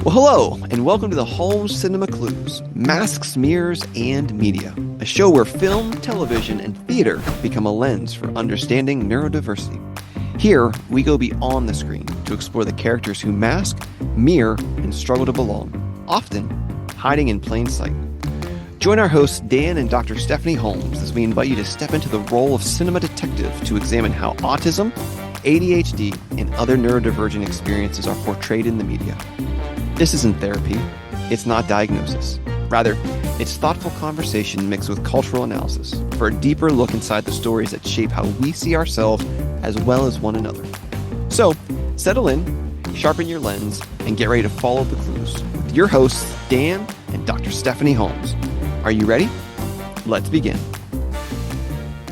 Well, hello, and welcome to the Holmes Cinema Clues, Masks, Mirrors, and Media, a show where film, television, and theater become a lens for understanding neurodiversity. Here, we go beyond the screen to explore the characters who mask, mirror, and struggle to belong, often hiding in plain sight. Join our hosts Dan and Dr. Stephanie Holmes as we invite you to step into the role of cinema detective to examine how autism, ADHD, and other neurodivergent experiences are portrayed in the media. This isn't therapy. It's not diagnosis. Rather, it's thoughtful conversation mixed with cultural analysis for a deeper look inside the stories that shape how we see ourselves as well as one another. So, settle in, sharpen your lens, and get ready to follow the clues with your hosts, Dan and Dr. Stephanie Holmes. Are you ready? Let's begin.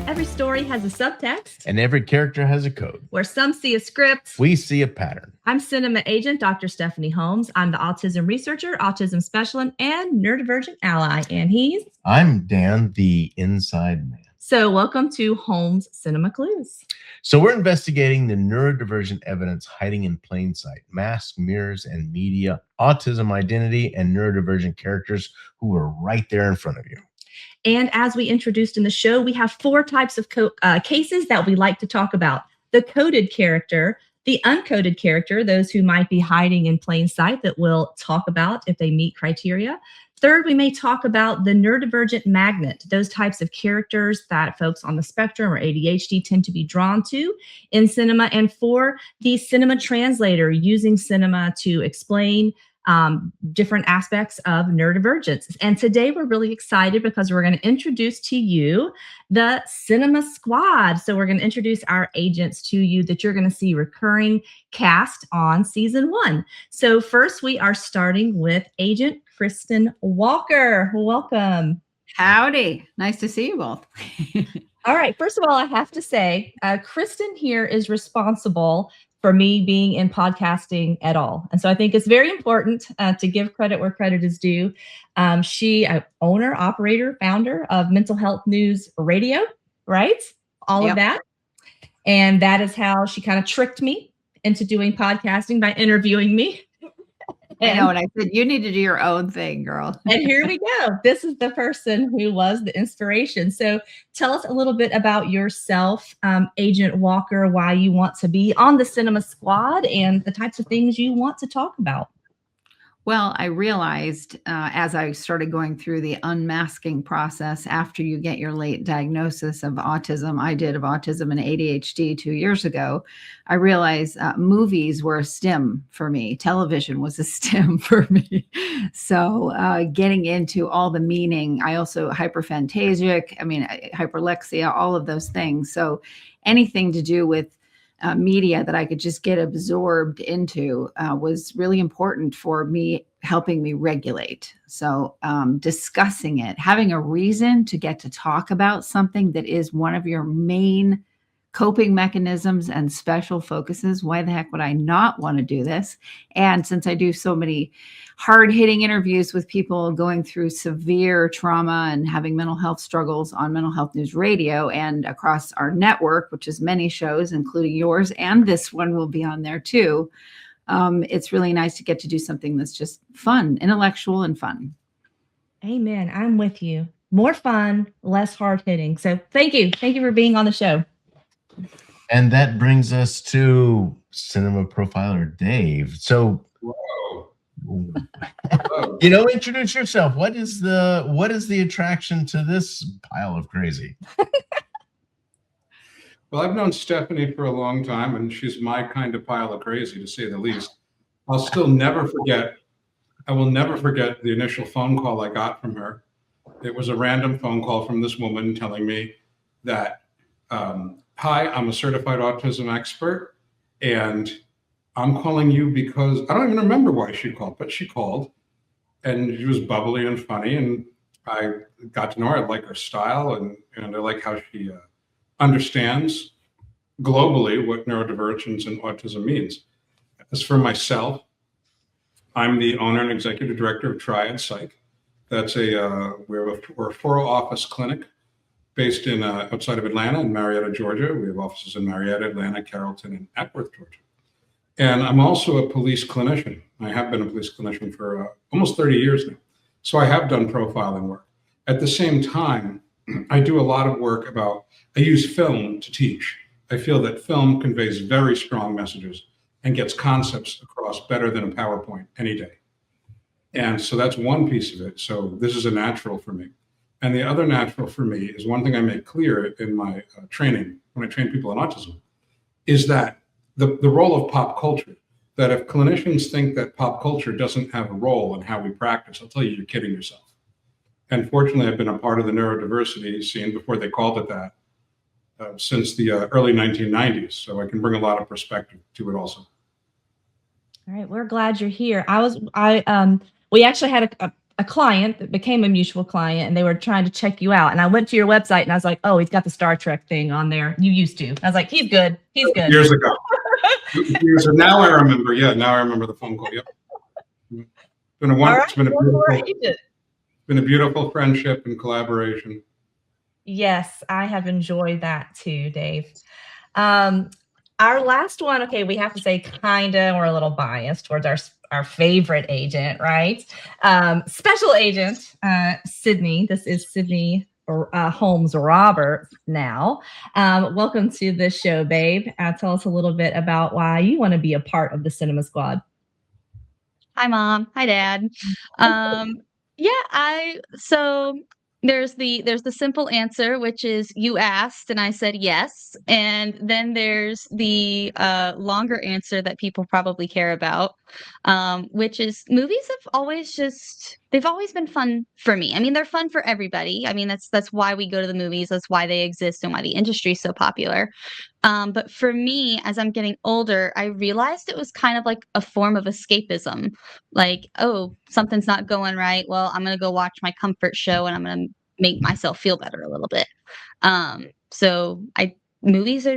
Every story has a subtext. And every character has a code. Where some see a script, we see a pattern. I'm cinema agent Dr. Stephanie Holmes. I'm the autism researcher, autism specialist, and neurodivergent ally. And I'm Dan, the inside man. So welcome to Holmes Cinema Clues. So we're investigating the neurodivergent evidence hiding in plain sight, masks, mirrors, and media, autism identity, and neurodivergent characters who are right there in front of you. And as we introduced in the show, we have four types of cases that we like to talk about. The coded character, the uncoded character, those who might be hiding in plain sight that we'll talk about if they meet criteria. Third, we may talk about the neurodivergent magnet, those types of characters that folks on the spectrum or ADHD tend to be drawn to in cinema. And four, the cinema translator, using cinema to explain different aspects of neurodivergence. And today we're really excited because we're going to introduce to you the Cinema Squad. So we're going to introduce our agents to you that you're going to see recurring cast on season 1. So first we are starting with Agent Kristen Walker. Welcome. Howdy. Nice to see you both. All right. First of all, I have to say, Kristen here is responsible for me being in podcasting at all. And so I think it's very important to give credit where credit is due. She, owner, operator, founder of Mental Health News Radio, right? All of that. And that is how she kind of tricked me into doing podcasting by interviewing me. I know, and I said, you need to do your own thing, girl. And here we go. This is the person who was the inspiration. So tell us a little bit about yourself, Agent Walker, why you want to be on the Cinema Squad and the types of things you want to talk about. Well, I realized as I started going through the unmasking process after you get your late diagnosis of autism, I did of autism and ADHD 2 years ago, I realized movies were a stim for me. Television was a stim for me. So getting into all the meaning, I also hyperphantasic, hyperlexia, all of those things. So anything to do with media that I could just get absorbed into was really important for me, helping me regulate. So discussing it, having a reason to get to talk about something that is one of your main coping mechanisms and special focuses. Why the heck would I not want to do this? And since I do so many hard-hitting interviews with people going through severe trauma and having mental health struggles on Mental Health News Radio and across our network, which is many shows, including yours, and this one will be on there too. It's really nice to get to do something that's just fun, intellectual and fun. Amen. I'm with you. More fun, less hard-hitting. So thank you. Thank you for being on the show. And that brings us to cinema profiler Dave. So, introduce yourself. What is the attraction to this pile of crazy? Well, I've known Stephanie for a long time, and she's my kind of pile of crazy, to say the least. I will never forget the initial phone call I got from her. It was a random phone call from this woman telling me that, hi, I'm a certified autism expert, and I'm calling you because I don't even remember why she called, but she called, and she was bubbly and funny, and I got to know her. I like her style, and I like how she understands globally what neurodivergence and autism means. As for myself, I'm the owner and executive director of Triad Psych. That's we're a referral office clinic based in outside of Atlanta in Marietta, Georgia. We have offices in Marietta, Atlanta, Carrollton, and Acworth, Georgia. And I'm also a police clinician. I have been a police clinician for almost 30 years now. So I have done profiling work. At the same time, I do a lot of work I use film to teach. I feel that film conveys very strong messages and gets concepts across better than a PowerPoint any day. And so that's one piece of it. So this is a natural for me. And the other natural for me is one thing I make clear in my training, when I train people on autism, is that the role of pop culture, that if clinicians think that pop culture doesn't have a role in how we practice, I'll tell you, you're kidding yourself. And fortunately, I've been a part of the neurodiversity scene before they called it that since the early 1990s. So I can bring a lot of perspective to it also. All right, we're glad you're here. We actually had a client that became a mutual client, and they were trying to check you out. And I went to your website, and I was like, "Oh, he's got the Star Trek thing on there. You used to." I was like, "He's good. He's good." Years ago. Years ago. Now I remember. Yeah, now I remember the phone call. Yep. It's been a beautiful friendship and collaboration. Yes, I have enjoyed that too, Dave. Our last one, okay, we have to say we're a little biased towards our favorite agent, right? Special Agent Sydney. This is Sydney Holmes Robert now. Welcome to the show, babe. Tell us a little bit about why you want to be a part of the Cinema Squad. Hi, Mom. Hi, Dad. So there's the simple answer, which is you asked and I said yes. And then there's the longer answer that people probably care about, which is movies they've always been fun for me. I mean, they're fun for everybody. I mean, that's why we go to the movies. That's why they exist and why the industry is so popular. But for me, as I'm getting older, I realized it was kind of like a form of escapism. Like, oh, something's not going right. Well, I'm going to go watch my comfort show and I'm going to make myself feel better a little bit. Movies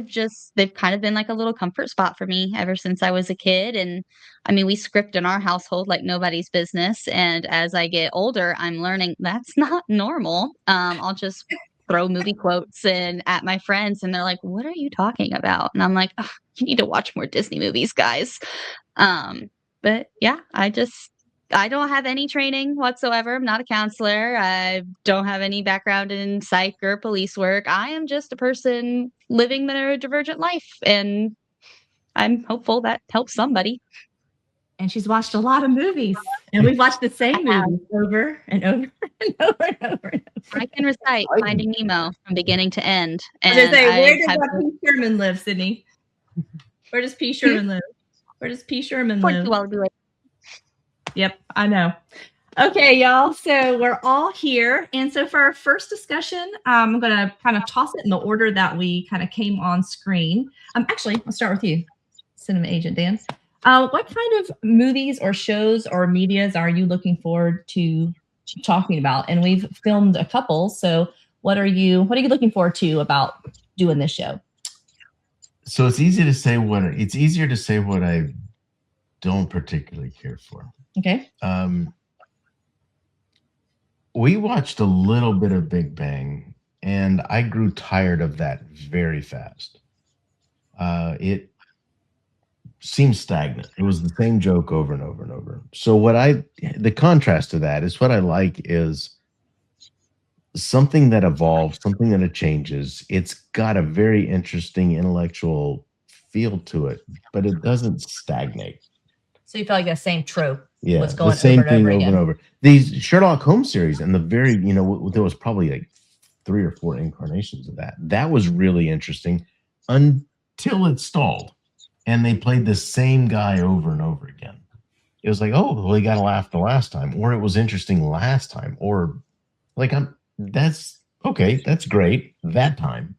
they've kind of been like a little comfort spot for me ever since I was a kid. And I mean, we script in our household like nobody's business. And as I get older, I'm learning that's not normal. I'll just throw movie quotes at my friends and they're like, "What are you talking about?" And I'm like, "Oh, you need to watch more Disney movies, guys." But yeah, I don't have any training whatsoever. I'm not a counselor. I don't have any background in psych or police work. I am just a person living the neurodivergent life, and I'm hopeful that helps somebody. And she's watched a lot of movies, and we've watched the same movies over and over and over and over. I can recite Finding Nemo from beginning to end. And where does P. Sherman live, Sydney? Where does P. Sherman live? Where does P. Sherman live? Yep, I know. Okay, y'all. So we're all here. And so for our first discussion, I'm going to kind of toss it in the order that we kind of came on screen. Actually, I'll start with you, Cinema Agent Dan. What kind of movies or shows or medias are you looking forward to talking about? And we've filmed a couple. So what are you looking forward to about doing this show? So it's easier to say what I don't particularly care for. Okay. We watched a little bit of Big Bang, and I grew tired of that very fast. It seemed stagnant. It was the same joke over and over and over. So the contrast to that is what I like is something that evolves, something that it changes. It's got a very interesting intellectual feel to it, but it doesn't stagnate. So you feel like that same trope. Yeah, was going the same over thing and over and over. These Sherlock Holmes series and there was probably like 3 or 4 incarnations of that. That was really interesting until it stalled and they played the same guy over and over again. It was like, oh, well, he got a laugh the last time, or it was interesting last time, or like, that's okay. That's great that time,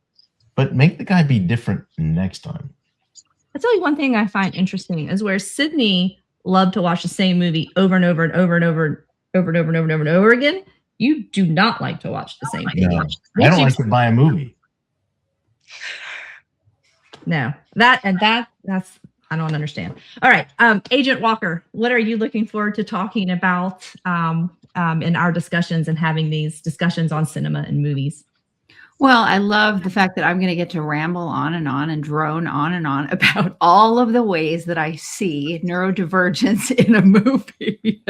but make the guy be different next time. I'll tell you one thing I find interesting is where Sydney loved to watch the same movie over and over and over and over and over and over and over and over and over again. You do not like to watch the same thing. No, I don't like to buy a movie. No, that's I don't understand. All right, Agent Walker, what are you looking forward to talking about in our discussions and having these discussions on cinema and movies? Well, I love the fact that I'm going to get to ramble on and drone on and on about all of the ways that I see neurodivergence in a movie,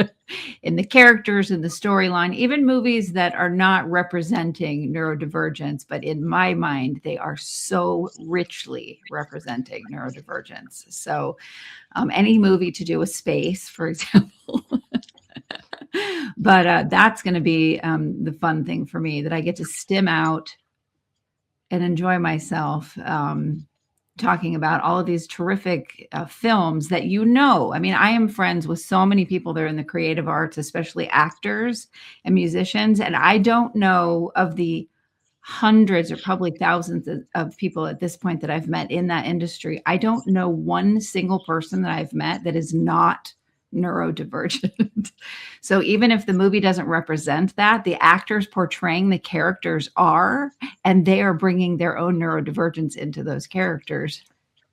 in the characters, in the storyline, even movies that are not representing neurodivergence, but in my mind, they are so richly representing neurodivergence. So any movie to do with space, for example. But that's going to be the fun thing for me, that I get to stim out and enjoy myself talking about all of these terrific films that, I mean, I am friends with so many people that are in the creative arts, especially actors and musicians. And I don't know of the hundreds or probably thousands of people at this point that I've met in that industry. I don't know one single person that I've met that is not neurodivergent. So even if the movie doesn't represent that, the actors portraying the characters are, and they are bringing their own neurodivergence into those characters,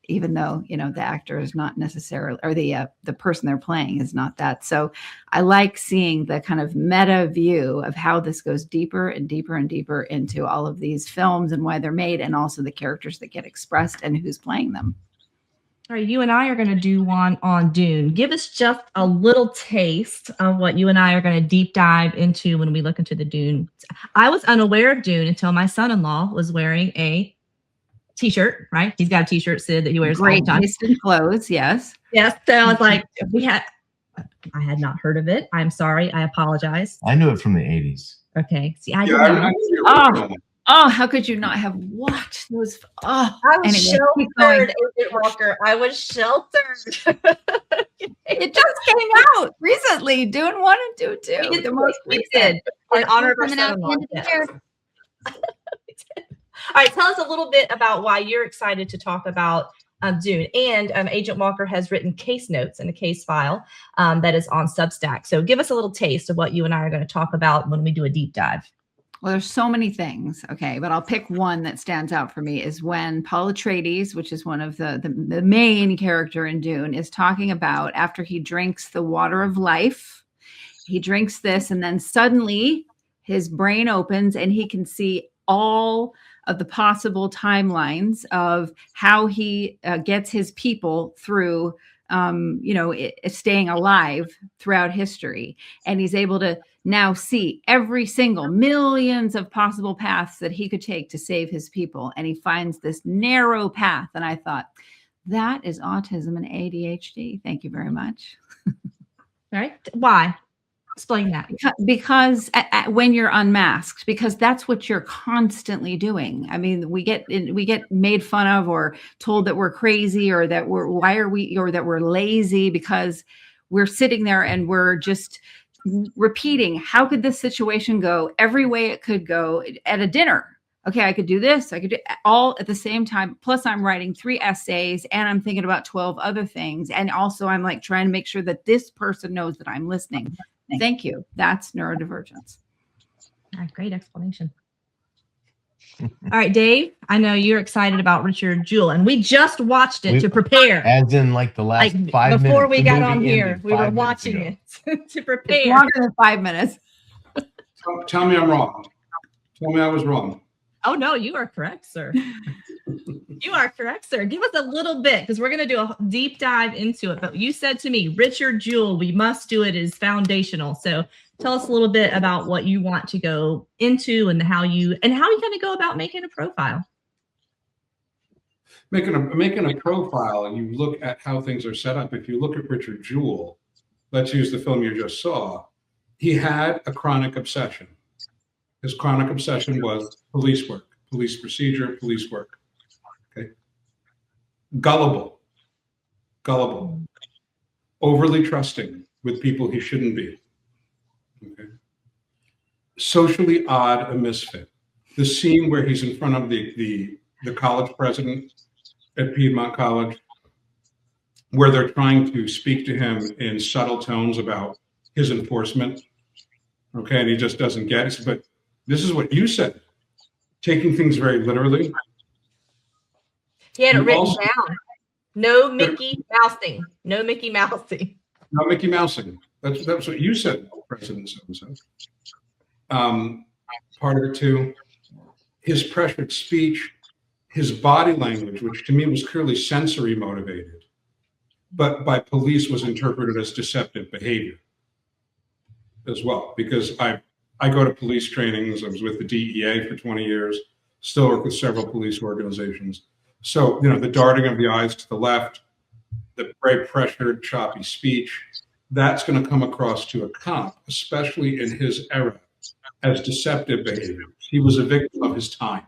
even though, the actor is not necessarily, or the person they're playing is not that. So I like seeing the kind of meta view of how this goes deeper and deeper and deeper into all of these films and why they're made, and also the characters that get expressed and who's playing them. All right, you and I are going to do one on Dune. Give us just a little taste of what you and I are going to deep dive into when we look into the Dune. I was unaware of Dune until my son-in-law was wearing a T-shirt, right? He's got a T-shirt, Sid, that he wears all the time. Taste in clothes, yes. Yes, so I was like, I had not heard of it. I'm sorry. I apologize. I knew it from the 80s. Okay. See, I did not. Oh, how could you not have watched those? Oh, I was sheltered, Agent Walker. I was sheltered. It just came out recently. Dune 1 and Dune 2. The most we did. In honor of our son-in-law. All right, tell us a little bit about why you're excited to talk about Dune. And Agent Walker has written case notes in a case file that is on Substack. So give us a little taste of what you and I are going to talk about when we do a deep dive. Well, there's so many things, okay, but I'll pick one that stands out for me is when Paul Atreides, which is one of the main character in Dune, is talking about after he drinks the water of life, he drinks this, and then suddenly his brain opens and he can see all of the possible timelines of how he gets his people through, staying alive throughout history. And he's able to now see every single millions of possible paths that he could take to save his people. And he finds this narrow path. And I thought, that is autism and ADHD. Thank you very much. All right. Why? Explain that. Because when you're unmasked, because that's what you're constantly doing. I mean, we get made fun of or told that we're crazy or that we're lazy because we're sitting there and we're just repeating, how could this situation go every way it could go at a dinner? Okay, I could do this. I could do all at the same time. Plus I'm writing 3 essays and I'm thinking about 12 other things. And also I'm like trying to make sure that this person knows that I'm listening. Thank you. That's neurodivergence. All right, great explanation. All right, Dave, I know you're excited about Richard Jewell, and we just watched it to prepare. As in like the last 5 minutes. Before we got on here, we were watching it to prepare. It's longer than 5 minutes. Tell me I'm wrong. Tell me I was wrong. Oh, no, you are correct, sir. You are correct, sir. Give us a little bit because we're going to do a deep dive into it. But you said to me, Richard Jewell, we must do it is foundational. So tell us a little bit about what you want to go into and how you kind of go about making a profile. Making a profile, you look at how things are set up. If you look at Richard Jewell, let's use the film you just saw, he had a chronic obsession. His chronic obsession was police work, police procedure, police work. Okay. Gullible, overly trusting with people he shouldn't be. Okay. Socially odd, a misfit. The scene where he's in front of the college president at Piedmont College, where they're trying to speak to him in subtle tones about his enforcement. Okay, and he just doesn't get it. But this is what you said, taking things very literally. He had it written down. No Mickey Mousing. No Mickey Mousing. No Mickey Mousing. That's what you said, President so-and-so. Part of it too, his pressured speech, his body language, which to me was clearly sensory motivated, but by police was interpreted as deceptive behavior as well. Because I go to police trainings. I was with the DEA for 20 years, still work with several police organizations. So, the darting of the eyes to the left, the very pressured, choppy speech, that's going to come across to a cop, especially in his era, as deceptive behavior. He was a victim of his time.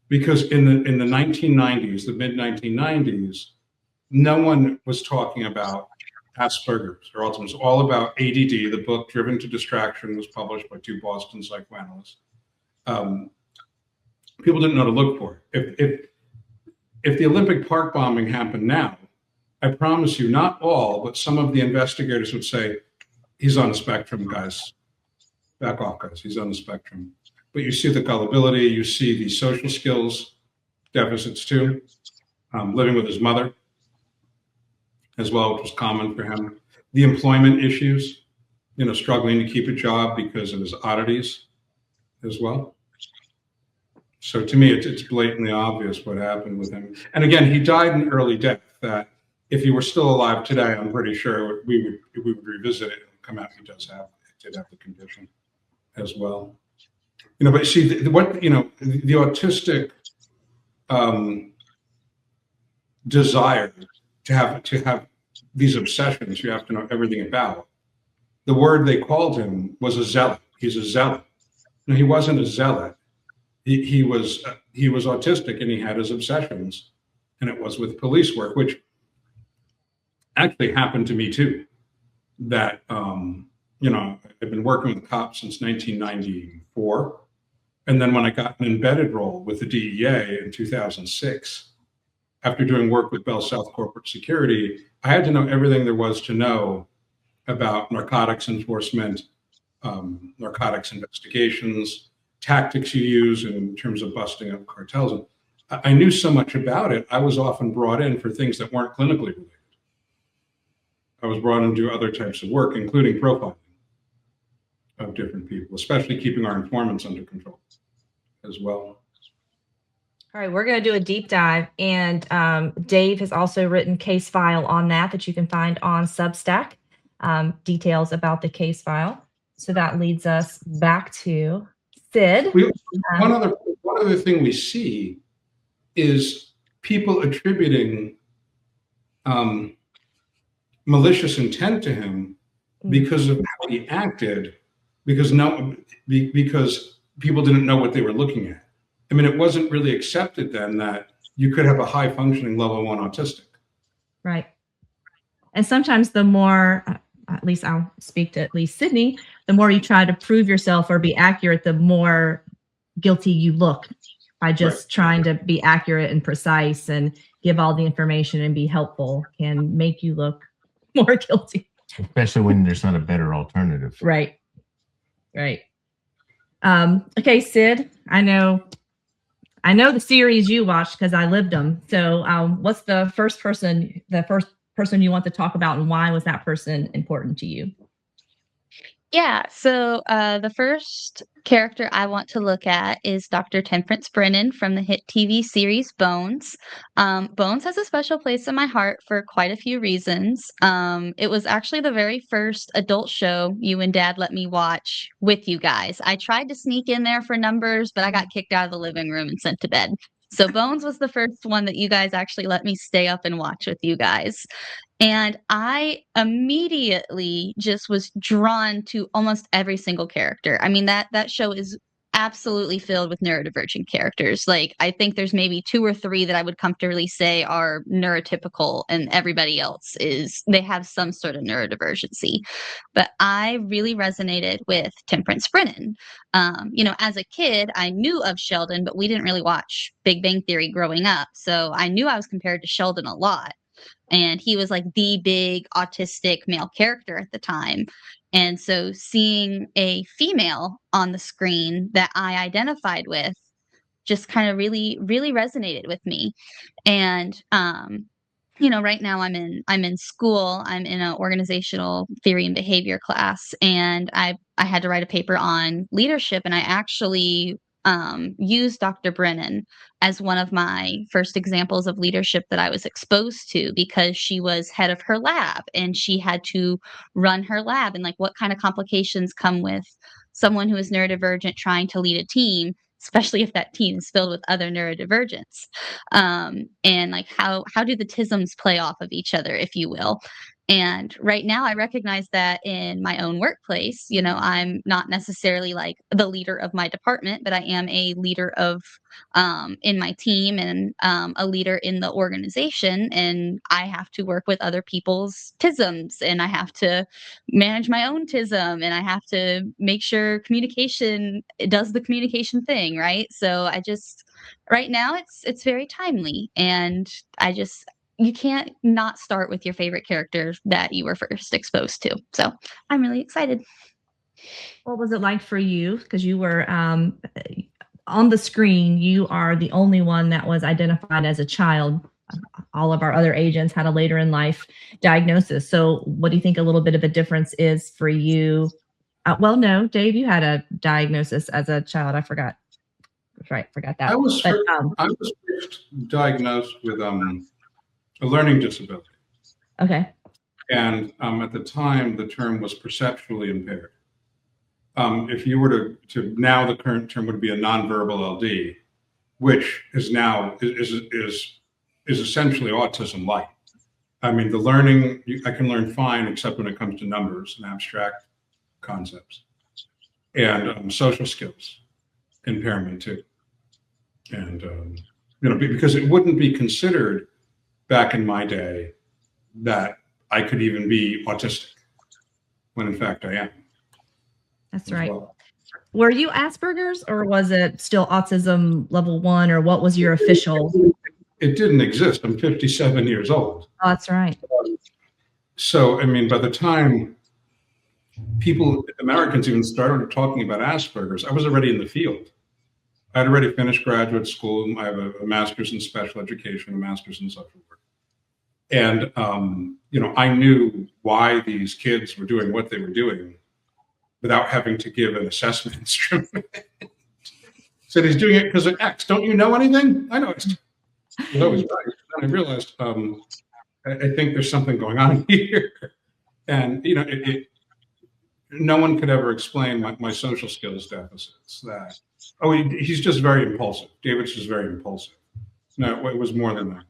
Because in the 1990s, the mid 1990s, no one was talking about Asperger's or Alzheimer's. It was all about ADD. The book Driven to Distraction was published by 2 Boston psychoanalysts. People didn't know to look for it. If the Olympic Park bombing happened now, I promise you, not all, but some of the investigators would say, he's on the spectrum, guys. Back off, guys. He's on the spectrum. But you see the gullibility, you see the social skills deficits too, living with his mother as well, which was common for him. The employment issues, struggling to keep a job because of his oddities as well. So to me, it's blatantly obvious what happened with him. And again, he died an early death that if he were still alive today, I'm pretty sure we would revisit it and come out. He did have the condition as well. But see, the autistic desire to have these obsessions you have to know everything about. The word they called him was a zealot. He's a zealot. No, he wasn't a zealot. He was autistic, and he had his obsessions, and it was with police work, which actually happened to me too. That I've been working with cops since 1994. And then when I got an embedded role with the DEA in 2006, after doing work with Bell South Corporate Security, I had to know everything there was to know about narcotics enforcement, narcotics investigations, tactics you use in terms of busting up cartels. I knew so much about it, I was often brought in for things that weren't clinically related. I was brought in to do other types of work, including profiling of different people, especially keeping our informants under control as well. All right, we're going to do a deep dive, and Dave has also written case file on that you can find on Substack, details about the case file. So that leads us back to Sid. One other thing we see is people attributing malicious intent to him because of how he acted, because people didn't know what they were looking at. I mean, it wasn't really accepted then that you could have a high functioning level 1 autistic. Right. And sometimes the more, at least I'll speak to at least Sydney, the more you try to prove yourself or be accurate, the more guilty you look by just trying to be accurate and precise and give all the information and be helpful can make you look more guilty. Especially when there's not a better alternative. Right. Okay, Sid, I know the series you watched because I lived them. So what's the first person you want to talk about, and why was that person important to you? Yeah, so the first character I want to look at is Dr. Temperance Brennan from the hit TV series Bones. Bones has a special place in my heart for quite a few reasons. It was actually the very first adult show you and Dad let me watch with you guys. I tried to sneak in there for numbers, but I got kicked out of the living room and sent to bed. So Bones was the first one that you guys actually let me stay up and watch with you guys. And I immediately just was drawn to almost every single character. I mean, that show is absolutely filled with neurodivergent characters. Like, I think there's maybe 2 or 3 that I would comfortably say are neurotypical, and everybody else they have some sort of neurodivergency. But I really resonated with Temperance Brennan. As a kid, I knew of Sheldon, but we didn't really watch Big Bang Theory growing up. So I knew I was compared to Sheldon a lot. And he was like the big autistic male character at the time. And so seeing a female on the screen that I identified with just kind of really, really resonated with me. And, right now I'm in school. I'm in an organizational theory and behavior class, and I had to write a paper on leadership. And I actually use Dr. Brennan as one of my first examples of leadership that I was exposed to, because she was head of her lab and she had to run her lab, and like what kind of complications come with someone who is neurodivergent trying to lead a team, especially if that team is filled with other neurodivergents. And like how do the tisms play off of each other, if you will. And right now I recognize that in my own workplace, I'm not necessarily like the leader of my department, but I am a leader of in my team, and a leader in the organization. And I have to work with other people's tisms, and I have to manage my own tism, and I have to make sure communication does the communication thing, right? So right now it's very timely, and you can't not start with your favorite character that you were first exposed to. So I'm really excited. What was it like for you? Because you were on the screen, you are the only one that was identified as a child. All of our other agents had a later in life diagnosis. So what do you think a little bit of a difference is for you? Well, no, Dave, you had a diagnosis as a child. I forgot. Right, forgot that. I was first diagnosed with a learning disability. Okay. And at the time, the term was perceptually impaired. If you were to now, the current term would be a nonverbal LD, which is now is essentially autism-like. I mean, the learning, I can learn fine, except when it comes to numbers and abstract concepts, and social skills impairment too. And because it wouldn't be considered back in my day that I could even be autistic, when in fact I am. That's right. Well. Were you Asperger's, or was it still autism level 1, or what was your official? It didn't exist. I'm 57 years old. Oh, that's right. So, I mean, by the time Americans even started talking about Asperger's, I was already in the field. I'd already finished graduate school. I have a master's in special education, a master's in social work. And, I knew why these kids were doing what they were doing without having to give an assessment instrument. Said he's doing it because of X. Don't you know anything? I know it's always right. And I realized I think there's something going on here. And, no one could ever explain my social skills deficits. He's just very impulsive. David's just very impulsive. No, it was more than that.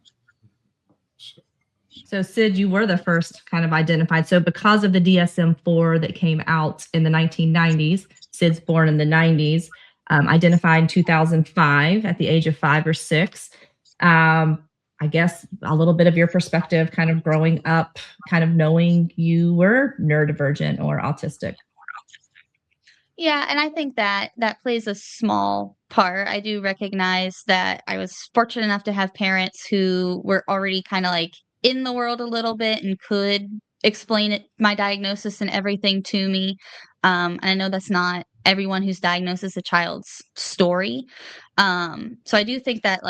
So Sid, you were the first kind of identified. So because of the DSM-4 that came out in the 1990s, Sid's born in the 90s, identified in 2005 at the age of 5 or 6. I guess a little bit of your perspective kind of growing up, kind of knowing you were neurodivergent or autistic. Yeah, and I think that plays a small part. I do recognize that I was fortunate enough to have parents who were already kind of like in the world a little bit and could explain my diagnosis and everything to me. And I know that's not everyone who's diagnosed as a child's story. So I do think that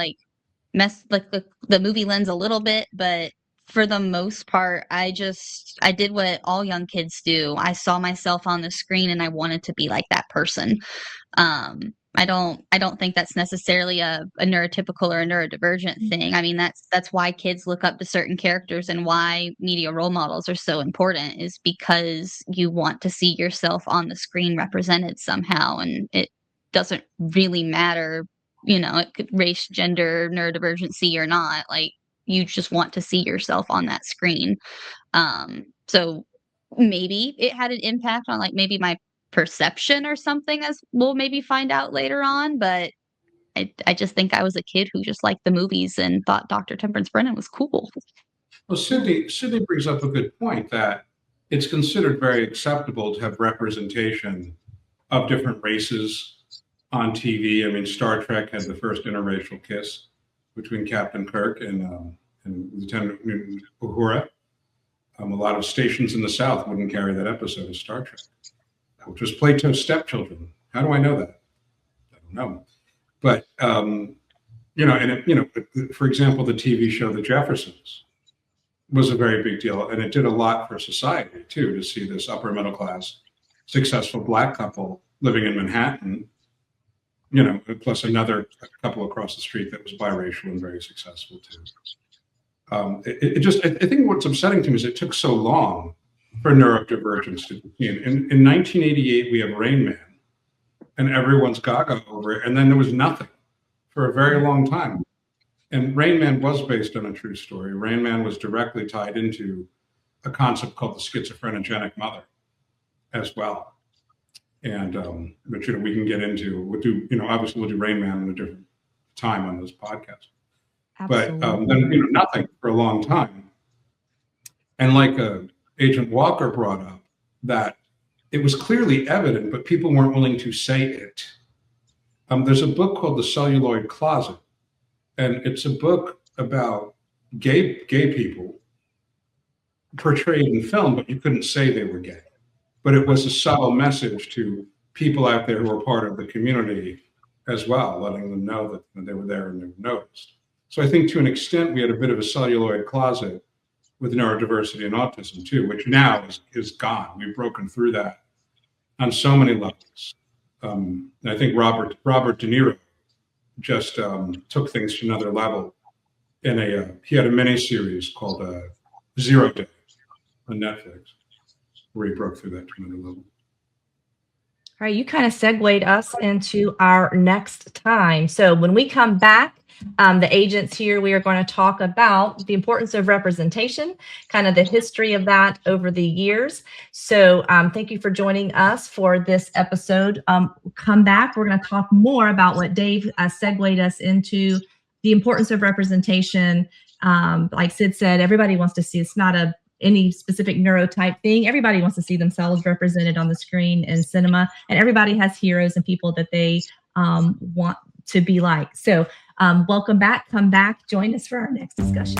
the movie lens a little bit, but for the most part, I did what all young kids do. I saw myself on the screen and I wanted to be like that person. I don't think that's necessarily a neurotypical or a neurodivergent thing. I mean, that's why kids look up to certain characters and why media role models are so important, is because you want to see yourself on the screen represented somehow. And it doesn't really matter, it could race, gender, neurodivergency or not, like you just want to see yourself on that screen. So maybe it had an impact on like maybe my perception or something, as we'll maybe find out later on. But I just think I was a kid who just liked the movies and thought Dr. Temperance Brennan was cool. Well, Sydney brings up a good point that it's considered very acceptable to have representation of different races on TV. I mean, Star Trek had the first interracial kiss between Captain Kirk and Lieutenant Uhura. A lot of stations in the South wouldn't carry that episode of Star Trek, which was Plato's stepchildren. How do I know that? I don't know. But, for example, the TV show The Jeffersons was a very big deal. And it did a lot for society, too, to see this upper middle class, successful Black couple living in Manhattan plus another couple across the street that was biracial and very successful too. I think what's upsetting to me is it took so long for neurodivergence to be seen. In 1988, we have Rain Man, and everyone's gaga over it. And then there was nothing for a very long time. And Rain Man was based on a true story. Rain Man was directly tied into a concept called the schizophrenogenic mother as well. And but we can get into obviously we'll do Rain Man in a different time on this podcast. Absolutely. But then nothing for a long time. And like Agent Walker brought up, that it was clearly evident, but people weren't willing to say it. There's a book called The Celluloid Closet, and it's a book about gay people portrayed in film, but you couldn't say they were gay. But it was a subtle message to people out there who were part of the community as well, letting them know that they were there and they were noticed. So I think to an extent, we had a bit of a celluloid closet with neurodiversity and autism too, which now is gone. We've broken through that on so many levels. I think Robert De Niro just took things to another level he had a mini series called 0 Day on Netflix, where he broke through that to another level. All right, you kind of segued us into our next time. So when we come back, the agents here, we are going to talk about the importance of representation, kind of the history of that over the years. So thank you for joining us for this episode. Come back, we're going to talk more about what Dave segued us into, the importance of representation. Like Sid said, everybody wants to see, it's not any specific neurotype thing. Everybody wants to see themselves represented on the screen in cinema, and everybody has heroes and people that they want to be like. So welcome back, come back, join us for our next discussion.